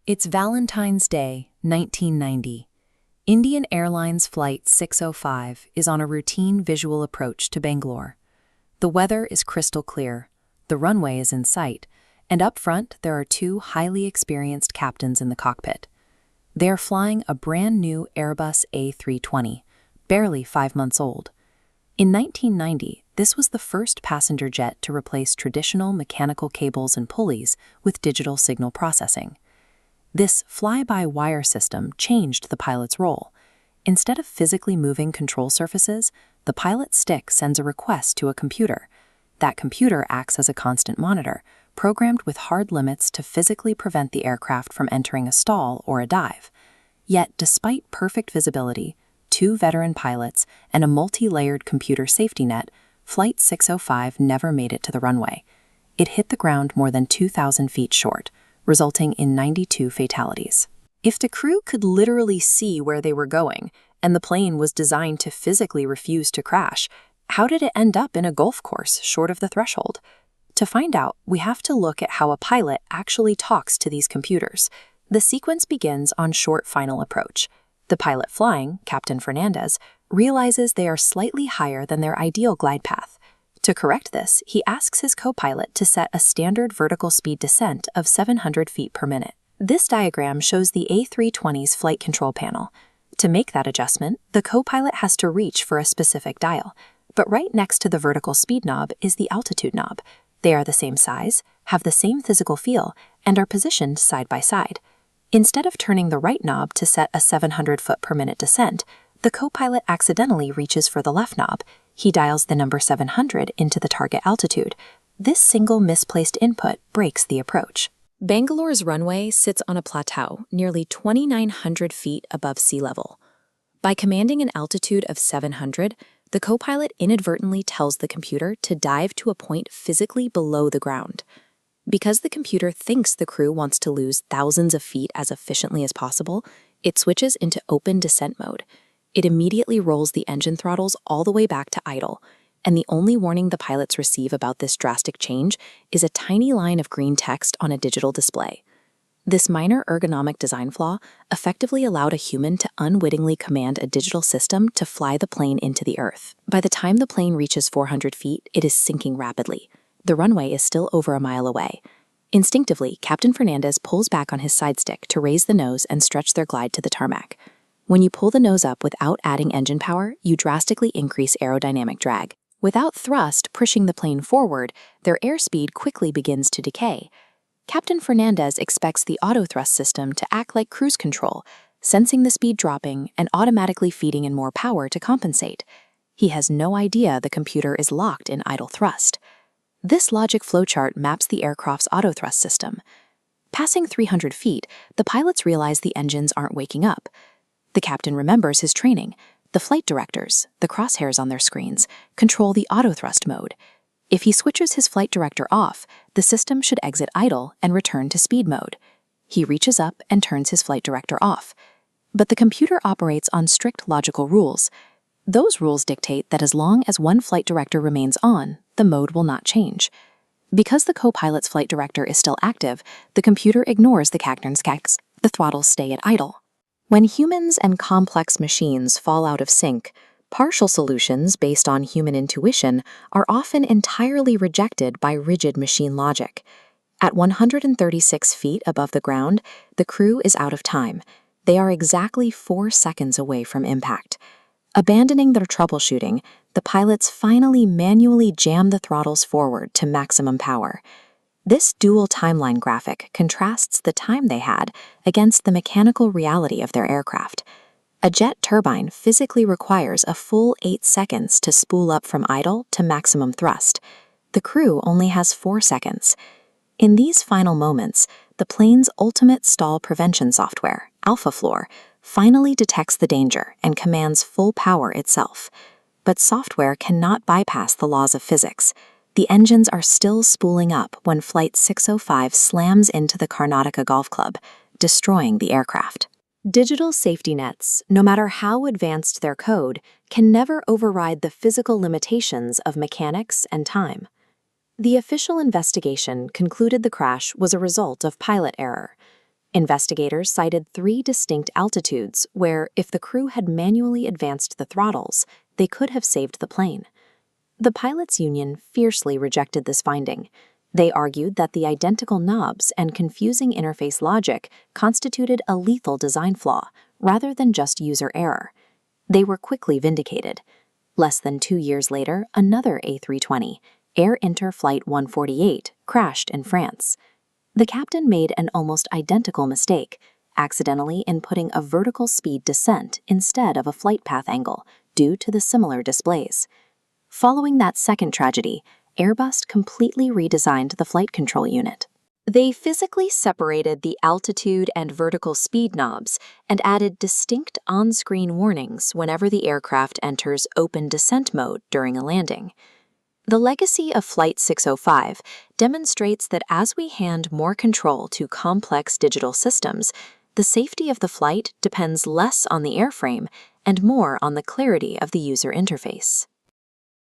It's Valentine's Day, 1990. Indian Airlines Flight 605 is on a routine visual approach to Bangalore. The weather is crystal clear, the runway is in sight, and up front there are two highly experienced captains in the cockpit. They are flying a brand new Airbus A320, barely 5 months old. In 1990, this was the first passenger jet to replace traditional mechanical cables and pulleys with digital signal processing. This fly-by-wire system changed the pilot's role. Instead of physically moving control surfaces, the pilot's stick sends a request to a computer. That computer acts as a constant monitor, programmed with hard limits to physically prevent the aircraft from entering a stall or a dive. Yet, despite perfect visibility, 2 veteran pilots, and a multi-layered computer safety net, Flight 605 never made it to the runway. It hit the ground more than 2,000 feet short, resulting in 92 fatalities. If the crew could literally see where they were going, and the plane was designed to physically refuse to crash, how did it end up in a golf course short of the threshold? To find out, we have to look at how a pilot actually talks to these computers. The sequence begins on short final approach. The pilot flying, Captain Fernandez, realizes they are slightly higher than their ideal glide path. To correct this, he asks his co-pilot to set a standard vertical speed descent of 700 feet per minute. This diagram shows the A320's flight control panel. To make that adjustment, the co-pilot has to reach for a specific dial. But right next to the vertical speed knob is the altitude knob. They are the same size, have the same physical feel, and are positioned side by side. Instead of turning the right knob to set a 700 foot per minute descent, the co-pilot accidentally reaches for the left knob. He dials the number 700 into the target altitude. This single misplaced input breaks the approach. Bangalore's runway sits on a plateau nearly 2,900 feet above sea level. By commanding an altitude of 700, the co-pilot inadvertently tells the computer to dive to a point physically below the ground. Because the computer thinks the crew wants to lose thousands of feet as efficiently as possible, it switches into open descent mode. It immediately rolls the engine throttles all the way back to idle, and the only warning the pilots receive about this drastic change is a tiny line of green text on a digital display. This minor ergonomic design flaw effectively allowed a human to unwittingly command a digital system to fly the plane into the earth. By the time the plane reaches 400 feet, it is sinking rapidly. The runway is still over a mile away. Instinctively, Captain Fernandez pulls back on his side stick to raise the nose and stretch their glide to the tarmac. When you pull the nose up without adding engine power, you drastically increase aerodynamic drag. Without thrust pushing the plane forward, their airspeed quickly begins to decay. Captain Fernandez expects the autothrust system to act like cruise control, sensing the speed dropping and automatically feeding in more power to compensate. He has no idea the computer is locked in idle thrust. This logic flowchart maps the aircraft's autothrust system. Passing 300 feet, the pilots realize the engines aren't waking up. The captain remembers his training. The flight directors, the crosshairs on their screens, control the autothrust mode. If he switches his flight director off, the system should exit idle and return to speed mode. He reaches up and turns his flight director off. But the computer operates on strict logical rules. Those rules dictate that as long as one flight director remains on, the mode will not change. Because the co-pilot's flight director is still active, the computer ignores the captain's commands. The throttles stay at idle. When humans and complex machines fall out of sync, partial solutions based on human intuition are often entirely rejected by rigid machine logic. At 136 feet above the ground, the crew is out of time. They are exactly 4 seconds away from impact. Abandoning their troubleshooting, the pilots finally manually jam the throttles forward to maximum power. This dual timeline graphic contrasts the time they had against the mechanical reality of their aircraft. A jet turbine physically requires a full 8 seconds to spool up from idle to maximum thrust. The crew only has 4 seconds. In these final moments, the plane's ultimate stall prevention software, AlphaFloor, finally detects the danger and commands full power itself. But software cannot bypass the laws of physics. The engines are still spooling up when Flight 605 slams into the Karnataka Golf Club, destroying the aircraft. Digital safety nets, no matter how advanced their code, can never override the physical limitations of mechanics and time. The official investigation concluded the crash was a result of pilot error. Investigators cited 3 distinct altitudes where, if the crew had manually advanced the throttles, they could have saved the plane. The pilots' union fiercely rejected this finding. They argued that the identical knobs and confusing interface logic constituted a lethal design flaw, rather than just user error. They were quickly vindicated. Less than 2 years later, another A320, Air Inter Flight 148, crashed in France. The captain made an almost identical mistake, accidentally inputting a vertical speed descent instead of a flight path angle, due to the similar displays. Following that second tragedy, Airbus completely redesigned the flight control unit. They physically separated the altitude and vertical speed knobs and added distinct on-screen warnings whenever the aircraft enters open descent mode during a landing. The legacy of Flight 605 demonstrates that as we hand more control to complex digital systems, the safety of the flight depends less on the airframe and more on the clarity of the user interface.